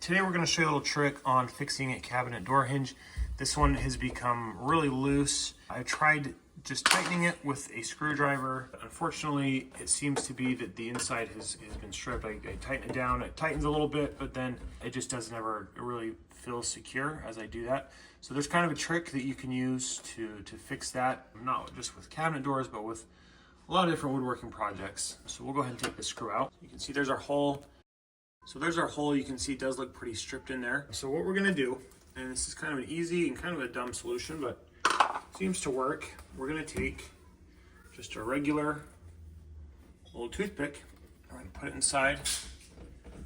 Today we're going to show you a little trick on fixing a cabinet door hinge. This one has become really loose. I tried just tightening it with a screwdriver. Unfortunately, it seems to be that the inside has been stripped. I tighten it down, it tightens a little bit, but then it just doesn't ever really feel secure as I do that. So there's kind of a trick that you can use to fix that, not just with cabinet doors, but with a lot of different woodworking projects. So we'll go ahead and take the screw out. You can see there's our hole. So there's our hole. You can see it does look pretty stripped in there. So what we're gonna do, and this is kind of an easy and kind of a dumb solution, but seems to work. We're gonna take just a regular little toothpick. We're gonna put it inside.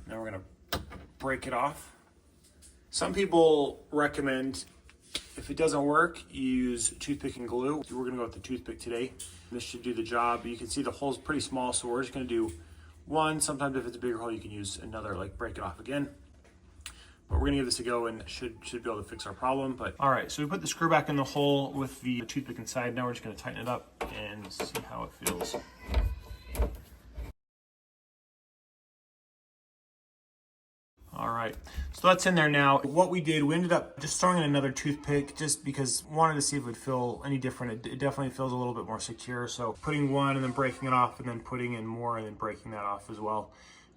Then we're gonna break it off. Some people recommend, if it doesn't work, you use toothpick and glue. We're gonna go with the toothpick today. This should do the job. You can see the hole's pretty small, so we're just gonna do one. Sometimes if it's a bigger hole, you can use another, like break it off again. But we're gonna give this a go and should be able to fix our problem. But all right, so we put the screw back in the hole with the toothpick inside. Now we're just gonna tighten it up and see how it feels. All right, so that's in there now. What we did, we ended up just throwing in another toothpick just because wanted to see if it would feel any different. It definitely feels a little bit more secure. So putting one and then breaking it off and then putting in more and then breaking that off as well.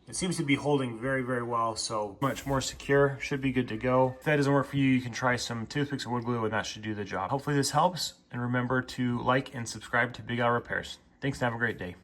It seems to be holding very, very well. So much more secure, should be good to go. If that doesn't work for you, you can try some toothpicks or wood glue and that should do the job. Hopefully this helps. And remember to like and subscribe to Big Al Repairs. Thanks and have a great day.